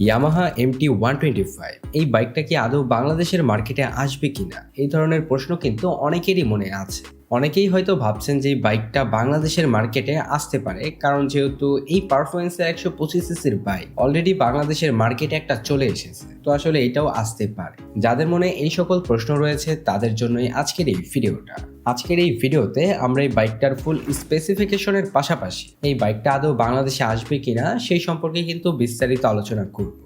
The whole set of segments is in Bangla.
ইয়ামাহা MT-125 এই বাইকটা কি আদৌ বাংলাদেশের মার্কেটে আসবে কিনা এই ধরনের প্রশ্ন কিন্তু অনেকেরই মনে আছে। অনেকেই হয়তো ভাবছেন যে এই বাইকটা বাংলাদেশের মার্কেটে আসতে পারে, কারণ যেহেতু এই পারফরমেন্সের 125 সিসির বাইক অলরেডি বাংলাদেশের মার্কেটে একটা চলে এসেছে, তো আসলে এটাও আসতে পারে। যাদের মনে এই সকল প্রশ্ন রয়েছে তাদের জন্যই আজকের এই ভিডিওটা। আজকের এই ভিডিওতে আমরা এই বাইকটার ফুল স্পেসিফিকেশনের পাশাপাশি এই বাইকটা আদৌ বাংলাদেশে আসবে কিনা সেই সম্পর্কে কিন্তু বিস্তারিত আলোচনা করব।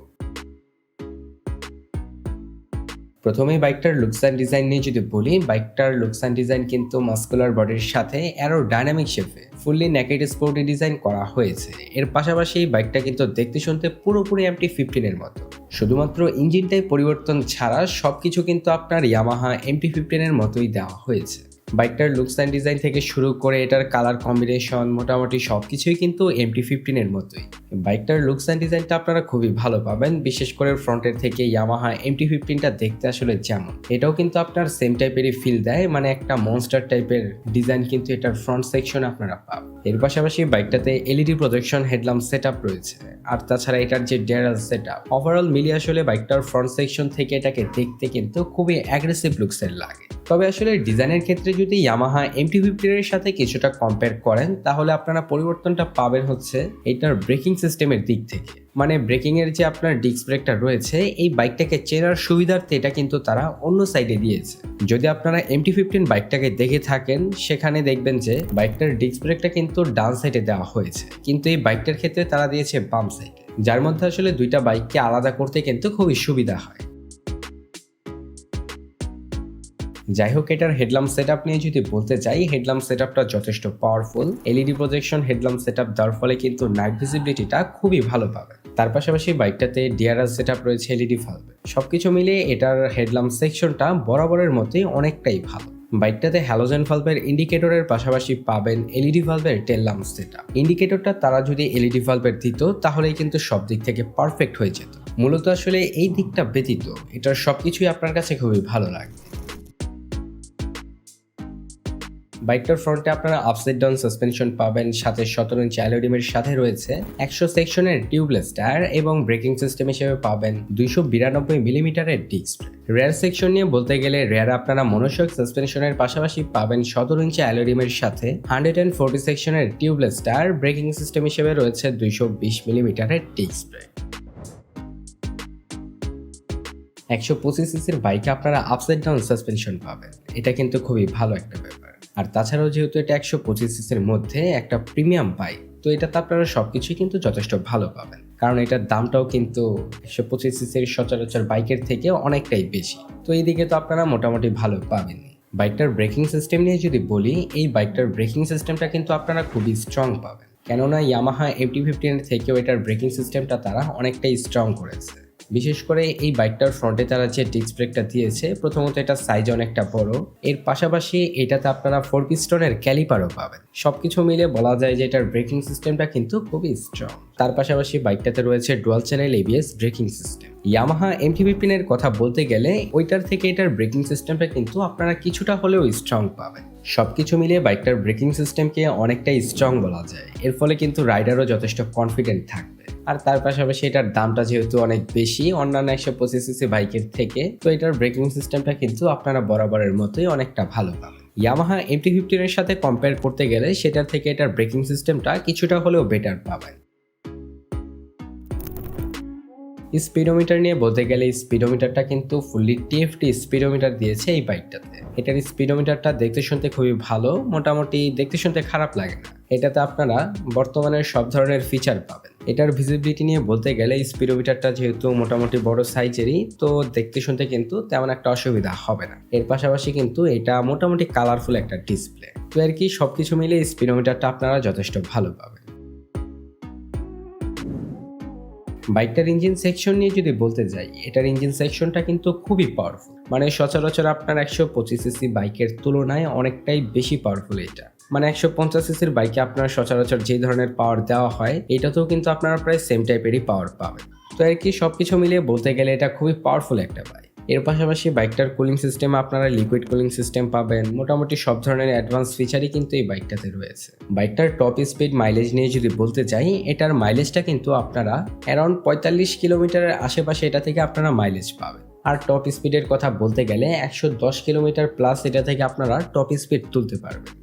প্রথমেই বাইকটার লুকস অ্যান্ড ডিজাইন নিয়ে যদি বলি, বাইকটার লুকস অ্যান্ড ডিজাইন কিন্তু মাস্কুলার বডির সাথে অ্যারোডাইনামিক শেপে ফুললি নেকেড স্পোর্টি ডিজাইন করা হয়েছে। এর পাশাপাশি এই বাইকটা কিন্তু দেখতে শুনতে পুরোপুরি MT-15 এর মতো, শুধুমাত্র ইঞ্জিনটাই পরিবর্তন ছাড়া সবকিছু কিন্তু আপনার ইয়ামাহা MT-15 এর মতোই দেওয়া হয়েছে। বাইকটার লুকস অ্যান্ড ডিজাইন থেকে শুরু করে এটার কালার কম্বিনেশন মোটামুটি সবকিছুই কিন্তু MT-15 এর মতোই। বাইকটার লুকস অ্যান্ড ডিজাইনটা আপনারা খুবই ভালো পাবেন, বিশেষ করে ফ্রন্টের থেকে ইয়ামাহা MT-15টা দেখতে আসলে যেমন, এটাও কিন্তু আপনার সেম টাইপেরই ফিল দেয়, মানে একটা মনস্টার টাইপের ডিজাইন কিন্তু এটার ফ্রন্ট সেকশনে আপনারা পাবেন। এর পাশাপাশি বাইকটাতে LED প্রজেকশন হেডল্যাম্প সেটআপ রয়েছে, আর তাছাড়া এটার যে ডিআরএল সেটআপ ওভারঅল মিলিয়ে আসলে বাইকটার ফ্রন্ট সেকশন থেকে এটাকে দেখতে কিন্তু খুবই অ্যাগ্রেসিভ লুকসের লাগে। তবে আসলে ডিজাইনের ক্ষেত্রে যদি ইয়ামাহা MT-15 এর সাথে কিছুটা কম্পেয়ার করেন তাহলে আপনারা পরিবর্তনটা পাবেন হচ্ছে এটার ব্রেকিং সিস্টেমের দিক থেকে। মানে ব্রেকিং এর যে আপনার ডিস্ক ব্রেকটা রয়েছে, এই বাইকটাকে চেনার সুবিধার্থে এটা কিন্তু তারা অন্য সাইডে দিয়েছে। যদি আপনারা MT-15 বাইকটাকে দেখে থাকেন সেখানে দেখবেন যে বাইকটার ডিস্ক ব্রেকটা কিন্তু ডান সাইডে দেওয়া হয়েছে, কিন্তু এই বাইকটার ক্ষেত্রে তারা দিয়েছে বাম সাইডে, যার মধ্যে আসলে দুইটা বাইককে আলাদা করতে কিন্তু খুবই সুবিধা হয়। যাই হোক, এটার হেডল্যাম্প সেটআপ নিয়ে যদি বলতে চাই, হেডল্যাম্প সেটআপটা যথেষ্ট powerful. LED projection headlamp setup দেওয়ার ফলে কিন্তু নাইট ভিজিবিলিটিটা খুবই ভালো পাবেন। তার পাশাপাশি বাইকটাতে ডিআরএল সেটআপ রয়েছে LED ভালভে। সবকিছু মিলিয়ে এটার হেডল্যাম্প সেকশনটা বরাবরের মতোই অনেকটাই ভালো। বাইকটাতে হ্যালোজেন ভালভের ইন্ডিকেটরের পাশাপাশি পাবেন LED ভালভের টেল ল্যাম্প সেটআপ। ইন্ডিকেটরটা তারা যদি LED ভালভের দিত তাহলেই কিন্তু সব দিক থেকে পারফেক্ট হয়ে যেত। মূলত আসলে এই দিকটা ব্যতীত এটার সবকিছুই আপনার কাছে খুবই ভালো লাগবে। বাইকটার ফ্রন্টে আপনারা আপসাইড ডাউন সাসপেনশন পাবেন, সাথে 17 ইঞ্চি অ্যালুমিনিয়ামের সাথে রয়েছে 100 সেকশনের টিউবলেস টায়ার এবং ব্রেকিং সিস্টেম হিসেবে পাবেন 292 মিলিমিটারের ডিস্ক। রেয়ার সেকশন নিয়ে বলতে গেলে রেয়ার আপনারা মনোশক সাসপেনশনের পাশাপাশি পাবেন 17 ইঞ্চি অ্যালুমিনিয়ামের সাথে 140 সেকশনের টিউবলেস টায়ার, ব্রেকিং সিস্টেম হিসেবে রয়েছে 220 মিলিমিটারের ডিস্ক। 125 সিসির বাইকে আপনারা আপসাইড ডাউন সাসপেনশন পাবেন, এটা কিন্তু খুবই ভালো একটা ব্যাপার। আর তাছাড়াও যেহেতু এটা 125 সিসির মধ্যে একটা প্রিমিয়াম বাইক, তো এটাতে আপনারা সবকিছুই কিন্তু যথেষ্ট ভালো পাবেন, কারণ এটার দামটাও কিন্তু 125 সিসির সচরাচর বাইকের থেকে অনেকটাই বেশি। তো এইদিকে তো আপনারা মোটামুটি ভালো পাবেন। বাইকটার ব্রেকিং সিস্টেম নিয়ে যদি বলি, এই বাইকটার ব্রেকিং সিস্টেমটা কিন্তু আপনারা খুবই স্ট্রং পাবেন, কেননা ইয়ামাহা MT-15 থেকেও এটার ব্রেকিং সিস্টেমটা তারা অনেকটাই স্ট্রং করেছে। বিশেষ করে এই বাইকটার ফ্রন্টে তারা যে ডিস্ক ব্রেকটা দিয়েছে, প্রথমত এটা সাইজ অনেকটা বড়, এর পাশাপাশি এটাতে আপনারা 4 পিস্টনের ক্যালিপারও পাবেন। সবকিছু মিলে বলা যায় যে এটার ব্রেকিং সিস্টেমটা কিন্তু খুবই স্ট্রং। তার পাশাপাশি বাইকটাতে রয়েছে dual channel ABS braking system. Yamaha MT-15 এর কথা বলতে গেলে ওইটার থেকে এটার ব্রেকিং সিস্টেমটা কিন্তু আপনারা কিছুটা হলেও স্ট্রং পাবেন। সবকিছু মিলিয়ে বাইকটার ব্রেকিং সিস্টেমকে অনেকটাই স্ট্রং বলা যায়, এর ফলে কিন্তু রাইডারও যথেষ্ট কনফিডেন্ট থাকবে। আর তার পাশাপাশি এটার দামটা যেহেতু অনেক বেশি অন্যান্য 125 সিসি বাইকের থেকে, তো এটার ব্রেকিং সিস্টেমটা কিন্তু আপনারা বরাবরের মতোই অনেকটা ভালো পাবেন। ইয়ামাহা MT-15 এর সাথে কম্পেয়ার করতে গেলে সেটার থেকে এটার ব্রেকিং সিস্টেমটা কিছুটা হলেও বেটার পাবেন। স্পিডোমিটার নিয়ে বলতে গেলে স্পিডোমিটারটা কিন্তু ফুললি TFT স্পিডোমিটার দিয়েছে এই বাইকটাতে। এটার স্পিডোমিটারটা দেখতে শুনতে খুবই ভালো, মোটামুটি দেখতে শুনতে খারাপ লাগে না। এটাতে আপনারা বর্তমানে সব ধরনের ফিচার পাবেন। এটার ভিজিবিলিটি নিয়ে বলতে গেলে স্পিডোমিটারটা যেহেতু মোটামুটি বড় সাইজেরই, তো দেখতে শুনতে কিন্তু তেমন একটা অসুবিধা হবে না। এর পাশাপাশি কিন্তু এটা মোটামুটি কালারফুল একটা ডিসপ্লে, তো আর কি সবকিছু মিলে স্পিডোমিটারটা আপনারা যথেষ্ট ভালো পাবেন। বাইকটার ইঞ্জিন সেকশন নিয়ে যদি বলতে যাই, এটার ইঞ্জিন সেকশনটা কিন্তু খুবই পাওয়ারফুল, মানে সচরাচর আপনার 125 সিসি বাইকের তুলনায় অনেকটাই বেশি পাওয়ারফুল এটা। মানে 150 সিসির বাইকে আপনার সচরাচর যে ধরনের পাওয়ার দেওয়া হয়, এটাতেও কিন্তু আপনারা প্রায় সেম টাইপেরই পাওয়ার পাবেন। তো আর কি সবকিছু মিলিয়ে বলতে গেলে এটা খুবই পাওয়ারফুল একটা বাইক। এর পাশাপাশি বাইকটার কুলিং সিস্টেমে আপনারা লিকুইড কুলিং সিস্টেম পাবেন। মোটামুটি সব ধরনের অ্যাডভান্স ফিচারই কিন্তু এই বাইকটাতে রয়েছে। বাইকটার টপ স্পিড মাইলেজ নিয়ে যদি বলতে চাই, এটার মাইলেজটা কিন্তু আপনারা অ্যারাউন্ড 45 কিলোমিটারের আশেপাশে এটা থেকে আপনারা মাইলেজ পাবেন। আর টপ স্পিডের কথা বলতে গেলে 110 কিলোমিটার প্লাস এটা থেকে আপনারা টপ স্পিড তুলতে পারবেন।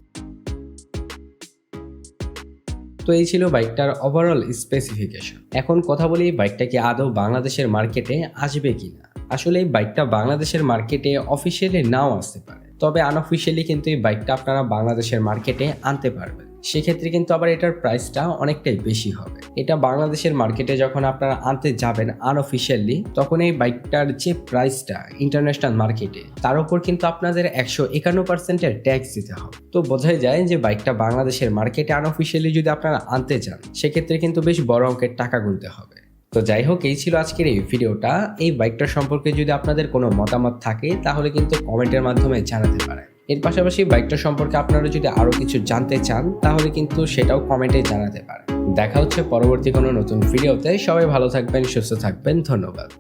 তো এই ছিল বাইকটার ওভারঅল স্পেসিফিকেশন। এখন কথা বলি বাইকটা কি আদৌ বাংলাদেশের মার্কেটে আসবে কিনা। আসলে এই বাইকটা বাংলাদেশের মার্কেটে অফিসিয়ালি নাও আসতে পারে, তবে আনঅফিসিয়ালি কিন্তু এই বাইকটা আপনারা বাংলাদেশের মার্কেটে আনতে পারবেন। সেক্ষেত্রে কিন্তু আবার এটার প্রাইসটা অনেকটাই বেশি হবে। এটা বাংলাদেশের মার্কেটে যখন আপনারা আনতে যাবেন আনঅফিসিয়ালি, তখন এই বাইকটার যে প্রাইসটা ইন্টারন্যাশনাল মার্কেটে, তার উপর কিন্তু আপনাদের 151% ট্যাক্স দিতে হবে। তো বোঝাই যায় যে বাইকটা বাংলাদেশের মার্কেটে আনঅফিসিয়ালি যদি আপনারা আনতে চান, সেক্ষেত্রে কিন্তু বেশ বড় অঙ্কের টাকা গুনতে হবে। তো যাই হোক, এই ছিল আজকের এই ভিডিওটা। এই বাইকটার সম্পর্কে যদি আপনাদের কোনো মতামত থাকে তাহলে কিন্তু কমেন্টের মাধ্যমে জানাতে পারেন। এর পাশাপাশি বাইকটা সম্পর্কে আপনারা যদি আরও কিছু জানতে চান তাহলে কিন্তু সেটাও কমেন্টে জানাতে পারেন। দেখা হচ্ছে পরবর্তী কোনো নতুন ভিডিওতে। সবাই ভালো থাকবেন, সুস্থ থাকবেন, ধন্যবাদ।